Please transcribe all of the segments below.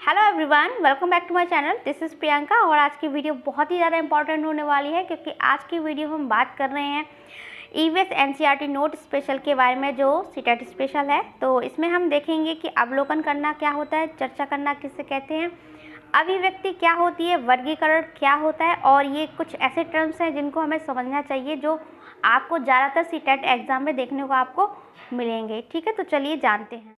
Hello everyone, welcome back to my channel. This is Priyanka और आज की वीडियो बहुत ही ज़्यादा इंपॉर्टेंट होने वाली है क्योंकि आज की वीडियो हम बात कर रहे हैं ईवीएस एनसीईआरटी नोट स्पेशल के बारे में, जो सीटेट स्पेशल है। तो इसमें हम देखेंगे कि अवलोकन करना क्या होता है, चर्चा करना किसे कहते हैं, अभिव्यक्ति क्या होती है, वर्गीकरण क्या होता है, और ये कुछ ऐसे टर्म्स हैं जिनको हमें समझना चाहिए जो आपको ज़्यादातर सीटेट एग्जाम में देखने को आपको मिलेंगे। ठीक है, तो चलिए जानते हैं।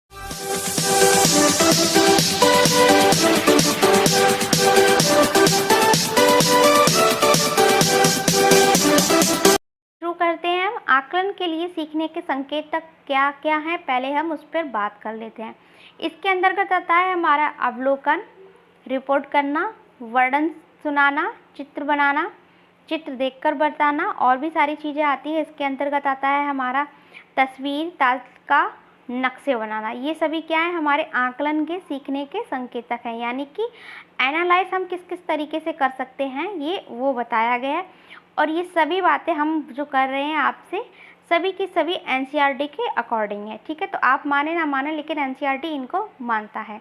शुरू करते हैं। हम आकलन के लिए सीखने के संकेतक क्या क्या हैं, पहले हम उस पर बात कर लेते हैं। इसके अंतर्गत आता है हमारा अवलोकन, रिपोर्ट करना, वर्णन सुनाना, चित्र बनाना, चित्र देखकर बताना, और भी सारी चीज़ें आती हैं। इसके अंतर्गत आता है हमारा तस्वीर, तालिका, नक्शे बनाना। ये सभी क्या है, हमारे आकलन के सीखने के संकेतक हैं, यानी कि एनालाइज हम किस किस तरीके से कर सकते हैं ये वो बताया गया है। और ये सभी बातें हम जो कर रहे हैं आपसे, सभी की सभी एनसीईआरटी के अकॉर्डिंग है। ठीक है, तो आप माने ना माने लेकिन एनसीईआरटी इनको मानता है।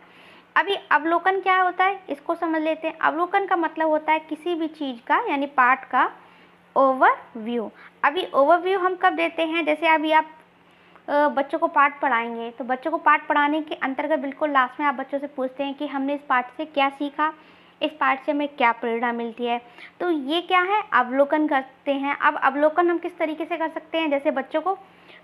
अभी अवलोकन क्या होता है इसको समझ लेते हैं। अवलोकन का मतलब होता है किसी भी चीज़ का यानी पार्ट का ओवरव्यू। अभी ओवरव्यू हम कब देते हैं, जैसे अभी आप बच्चों को पाठ पढ़ाएंगे तो बच्चों को पाठ पढ़ाने के अंतर्गत बिल्कुल लास्ट में आप बच्चों से पूछते हैं कि हमने इस पाठ से क्या सीखा, इस पाठ से हमें क्या प्रेरणा मिलती है। तो ये क्या है, अवलोकन करते हैं। अब अवलोकन हम किस तरीके से कर सकते हैं, जैसे बच्चों को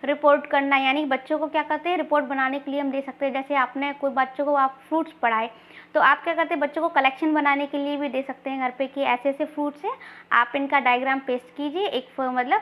रिपोर्ट करना, यानी बच्चों को क्या करते हैं, रिपोर्ट बनाने के लिए हम दे सकते हैं। जैसे आपने कोई बच्चों को आप फ्रूट्स पढ़ाए तो आप क्या करते हैं, बच्चों को कलेक्शन बनाने के लिए भी दे सकते हैं घर पे कि ऐसे ऐसे फ्रूट्स हैं, आप इनका डायग्राम पेस्ट कीजिए। एक मतलब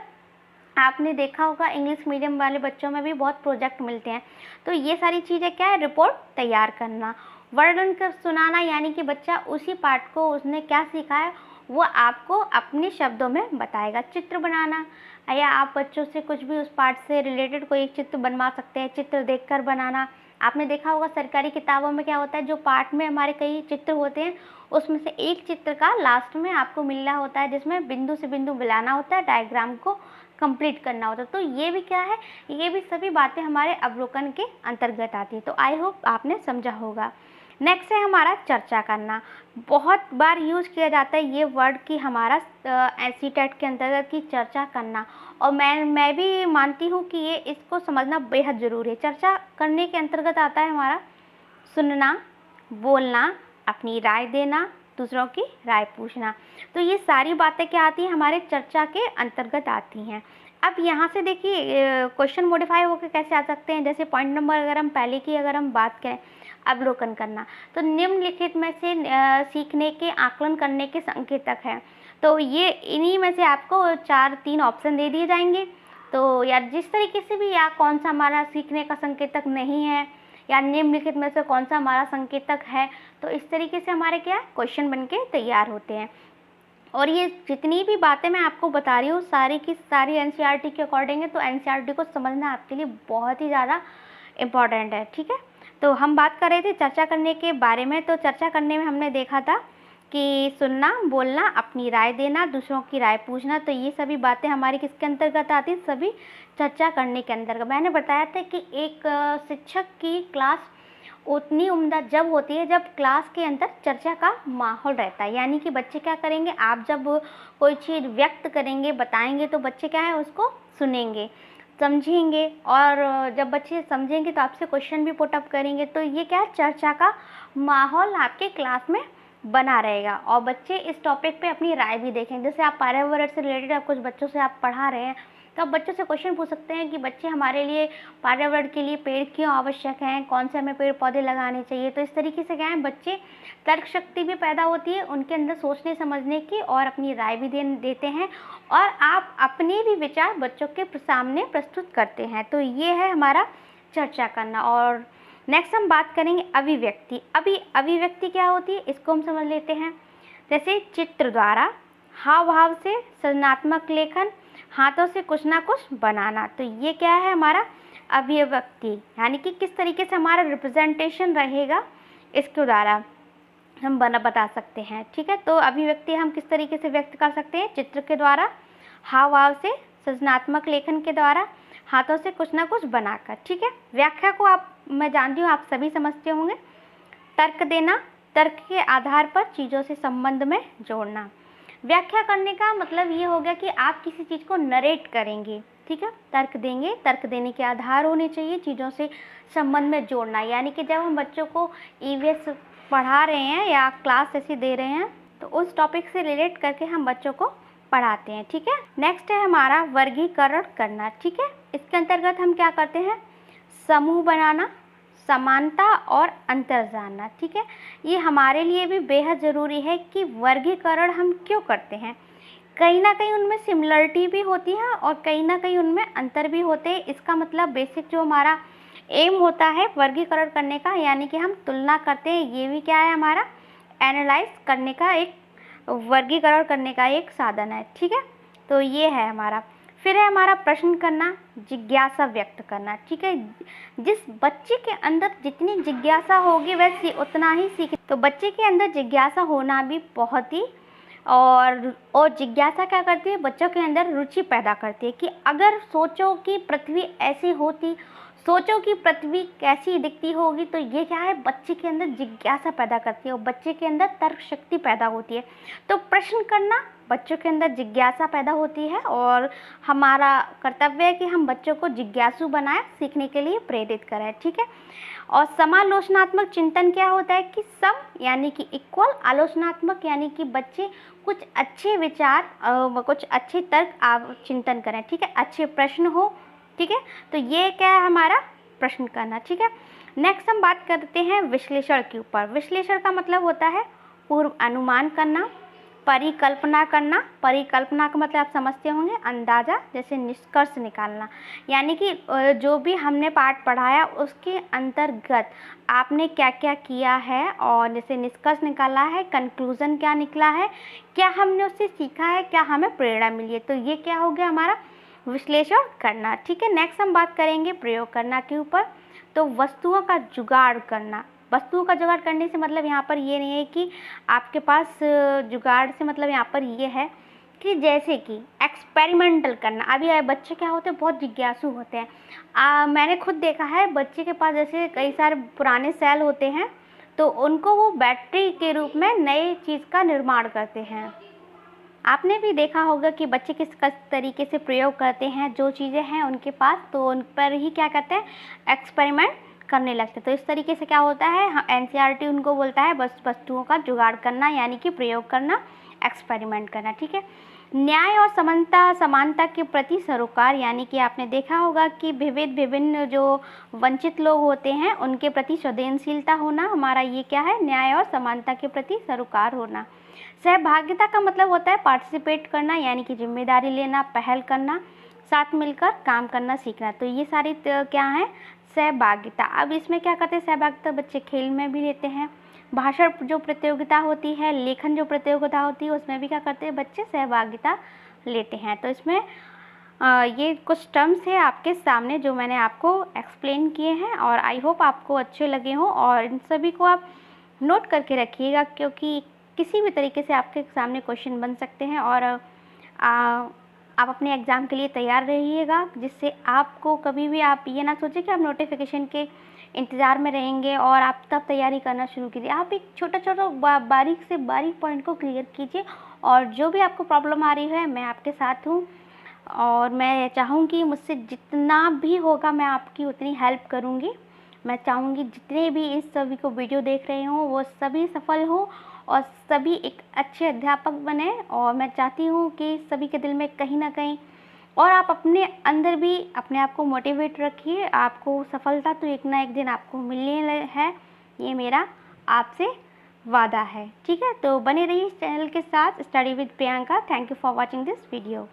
आपने देखा होगा इंग्लिश मीडियम वाले बच्चों में भी बहुत प्रोजेक्ट मिलते हैं। तो ये सारी चीज़ें क्या है, रिपोर्ट तैयार करना। वर्णन कर सुनाना, यानी कि बच्चा उसी पाठ को उसने क्या सीखा है वो आपको अपने शब्दों में बताएगा। चित्र बनाना, या आप बच्चों से कुछ भी उस पाठ से रिलेटेड कोई एक चित्र बनवा सकते हैं। चित्र देखकर बनाना, आपने देखा होगा सरकारी किताबों में क्या होता है, जो पाठ में हमारे कई चित्र होते हैं उसमें से एक चित्र का लास्ट में आपको मिलना होता है जिसमें बिंदु से बिंदु मिलाना होता है, डायग्राम को कंप्लीट करना होता है। तो ये भी क्या है, ये भी सभी बातें हमारे अवलोकन के अंतर्गत आती है। तो आई होप आपने समझा होगा। नेक्स्ट है हमारा चर्चा करना। बहुत बार यूज़ किया जाता है ये वर्ड कि हमारा सीटेट के अंतर्गत की चर्चा करना, और मैं भी मानती हूँ कि ये इसको समझना बेहद ज़रूरी है। चर्चा करने के अंतर्गत आता है हमारा सुनना, बोलना, अपनी राय देना, दूसरों की राय पूछना। तो ये सारी बातें क्या आती हैं, हमारे चर्चा के अंतर्गत आती हैं। अब यहाँ से देखिए क्वेश्चन मॉडिफाई होकर कैसे आ सकते हैं। जैसे पॉइंट नंबर अगर हम पहले की अगर हम बात करें, अवलोकन करना, तो निम्नलिखित में से सीखने के आकलन करने के संकेतक हैं। तो ये इन्हीं में से आपको 4-3 ऑप्शन दे दिए जाएंगे। तो या जिस तरीके से भी, या कौन सा हमारा सीखने का संकेतक नहीं है, या निम्नलिखित में से कौन सा हमारा संकेतक है, तो इस तरीके से हमारे क्या क्वेश्चन बन के तैयार होते हैं। और ये जितनी भी बातें मैं आपको बता रही हूँ सारी की सारी एनसीईआरटी के अकॉर्डिंग है। तो एनसीईआरटी को समझना आपके लिए बहुत ही ज़्यादा इम्पॉर्टेंट है। ठीक है, तो हम बात कर रहे थे चर्चा करने के बारे में। तो चर्चा करने में हमने देखा था कि सुनना, बोलना, अपनी राय देना, दूसरों की राय पूछना। तो ये सभी बातें हमारी किसके अंतर्गत आती हैं, सभी चर्चा करने के अंतर्गत। मैंने बताया था कि एक शिक्षक की क्लास उतनी उम्दा जब होती है जब क्लास के अंदर चर्चा का माहौल रहता है, यानी कि बच्चे क्या करेंगे, आप जब कोई चीज़ व्यक्त करेंगे, बताएंगे, तो बच्चे क्या है उसको सुनेंगे, समझेंगे, और जब बच्चे समझेंगे तो आपसे क्वेश्चन भी पुट अप करेंगे। तो ये क्या है, चर्चा का माहौल आपके क्लास में बना रहेगा, और बच्चे इस टॉपिक पे अपनी राय भी देखेंगे। जैसे आप पर्यावरण से रिलेटेड आप कुछ बच्चों से आप पढ़ा रहे हैं तो आप बच्चों से क्वेश्चन पूछ सकते हैं कि बच्चे हमारे लिए पर्यावरण के लिए पेड़ क्यों आवश्यक हैं, कौन से हमें पेड़ पौधे लगाने चाहिए। तो इस तरीके से क्या है, बच्चे तर्क शक्ति भी पैदा होती है उनके अंदर सोचने समझने की, और अपनी राय भी देते हैं, और आप अपने भी विचार बच्चों के सामने प्रस्तुत करते हैं। तो ये है हमारा चर्चा करना। और नेक्स्ट हम बात करेंगे अभिव्यक्ति। अभिव्यक्ति क्या होती है इसको हम समझ लेते हैं। जैसे चित्र द्वारा, हाव भाव से, सृजनात्मक लेखन, हाथों से कुछ ना कुछ बनाना। तो ये क्या है हमारा अभिव्यक्ति, यानी कि किस तरीके से हमारा रिप्रेजेंटेशन रहेगा इसके द्वारा हम बता सकते हैं। ठीक है, तो अभिव्यक्ति हम किस तरीके से व्यक्त कर सकते हैं, चित्र के द्वारा, हाव भाव से, सृजनात्मक लेखन के द्वारा, हाथों से कुछ ना कुछ बनाकर। ठीक है, व्याख्या को आप, मैं जानती हूँ आप सभी समझते होंगे। तर्क देना, तर्क के आधार पर चीज़ों से संबंध में जोड़ना। व्याख्या करने का मतलब ये हो गया कि आप किसी चीज़ को नरेट करेंगे, ठीक है, तर्क देंगे, तर्क देने के आधार होने चाहिए, चीज़ों से संबंध में जोड़ना। यानी कि जब हम बच्चों को ईवीएस पढ़ा रहे हैं या क्लास ऐसी दे रहे हैं तो उस टॉपिक से रिलेट करके हम बच्चों को पढ़ाते हैं, ठीक है। नेक्स्ट है हमारा वर्गीकरण करना, ठीक है। इसके अंतर्गत हम क्या करते हैं, समूह बनाना, समानता और अंतर जानना, ठीक है। ये हमारे लिए भी बेहद ज़रूरी है कि वर्गीकरण हम क्यों करते हैं। कहीं ना कहीं उनमें सिमिलरिटी भी होती है और कहीं ना कहीं उनमें अंतर भी होते हैं। इसका मतलब बेसिक जो हमारा एम होता है वर्गीकरण करने का, यानी कि हम तुलना करते हैं, ये भी क्या है, हमारा एनालाइज करने का, एक वर्गीकरण करने का एक साधन है, ठीक है। तो ये है हमारा। फिर है हमारा प्रश्न करना, जिज्ञासा व्यक्त करना, ठीक है। जिस बच्चे के अंदर जितनी जिज्ञासा होगी वैसे उतना ही सीख। तो बच्चे के अंदर जिज्ञासा होना भी बहुत ही और जिज्ञासा क्या करती है, बच्चों के अंदर रुचि पैदा करती है कि अगर सोचो कि पृथ्वी ऐसी होती, सोचो कि पृथ्वी कैसी दिखती होगी, तो ये क्या है, बच्चे के अंदर जिज्ञासा पैदा करती है और बच्चे के अंदर तर्क शक्ति पैदा होती है। तो प्रश्न करना बच्चों के अंदर जिज्ञासा पैदा होती है और हमारा कर्तव्य है कि हम बच्चों को जिज्ञासु बनाएं, सीखने के लिए प्रेरित करें, ठीक है। और समालोचनात्मक चिंतन क्या होता है कि सम यानी कि इक्वल, आलोचनात्मक यानी कि बच्चे कुछ अच्छे विचार कुछ अच्छे तर्क चिंतन करें, ठीक है, अच्छे प्रश्न हो, ठीक है। तो ये क्या है, हमारा प्रश्न करना, ठीक है। नेक्स्ट हम बात करते हैं विश्लेषण के ऊपर। विश्लेषण का मतलब होता है पूर्व अनुमान करना, परिकल्पना करना। परिकल्पना का मतलब आप समझते होंगे, अंदाज़ा, जैसे निष्कर्ष निकालना, यानी कि जो भी हमने पाठ पढ़ाया उसके अंतर्गत आपने क्या क्या किया है और जैसे निष्कर्ष निकाला है, कंक्लूज़न क्या निकला है, क्या हमने उससे सीखा है, क्या हमें प्रेरणा मिली है। तो ये क्या हो गया हमारा विश्लेषण करना, ठीक है। नेक्स्ट हम बात करेंगे प्रयोग करना के ऊपर। तो वस्तुओं का जुगाड़ करना। वस्तुओं का जुगाड़ करने से मतलब यहाँ पर ये नहीं है कि आपके पास जुगाड़ से मतलब यहाँ पर ये है कि जैसे कि एक्सपेरिमेंटल करना। अभी बच्चे क्या होते हैं, बहुत जिज्ञासु होते हैं। मैंने खुद देखा है बच्चे के पास जैसे कई सारे पुराने सेल होते हैं तो उनको वो बैटरी के रूप में नए चीज़ का निर्माण करते हैं। आपने भी देखा होगा कि बच्चे किस तरीके से प्रयोग करते हैं, जो चीज़ें हैं उनके पास तो उन पर ही क्या कहते हैं, एक्सपेरिमेंट करने लगते। तो इस तरीके से क्या होता है, एनसीईआरटी उनको बोलता है बस वस्तुओं का जुगाड़ करना, यानी कि प्रयोग करना, एक्सपेरिमेंट करना, ठीक है। न्याय और समानता के प्रति सरोकार, यानी कि आपने देखा होगा कि विभिन्न जो वंचित लोग होते हैं उनके प्रति संवेदनशीलता होना, हमारा ये क्या है, न्याय और समानता के प्रति सरोकार होना। सहभागिता का मतलब होता है पार्टिसिपेट करना, यानी कि जिम्मेदारी लेना, पहल करना, साथ मिलकर काम करना सीखना। तो ये सारी क्या है, सहभागिता। अब इसमें क्या करते हैं, सहभागिता बच्चे खेल में भी लेते हैं। भाषण जो प्रतियोगिता होती है, लेखन जो प्रतियोगिता होती है, उसमें भी क्या करते हैं बच्चे सहभागिता लेते हैं। तो इसमें ये कुछ टर्म्स है आपके सामने जो मैंने आपको एक्सप्लेन किए हैं और आई होप आपको अच्छे लगे हों और इन सभी को आप नोट करके रखिएगा, क्योंकि किसी भी तरीके से आपके सामने क्वेश्चन बन सकते हैं और आप अपने एग्ज़ाम के लिए तैयार रहिएगा, जिससे आपको कभी भी आप ये ना सोचें कि आप नोटिफिकेशन के इंतज़ार में रहेंगे और आप तब तैयारी करना शुरू कीजिए। आप एक छोटा बारीक से बारीक पॉइंट को क्लियर कीजिए और जो भी आपको प्रॉब्लम आ रही है मैं आपके साथ हूँ और मैं चाहूँगी मुझसे जितना भी होगा मैं आपकी उतनी हेल्प करूँगी। मैं चाहूँगी जितने भी इस सभी को वीडियो देख रहे हों वो सभी सफल हों और सभी एक अच्छे अध्यापक बने और मैं चाहती हूँ कि सभी के दिल में कहीं ना कहीं और आप अपने अंदर भी अपने आप को मोटिवेट रखिए। आपको सफलता तो एक ना एक दिन आपको मिलने है, ये मेरा आपसे वादा है, ठीक है। तो बने रहिए इस चैनल के साथ, study with Priyanka. Thank you for watching this video.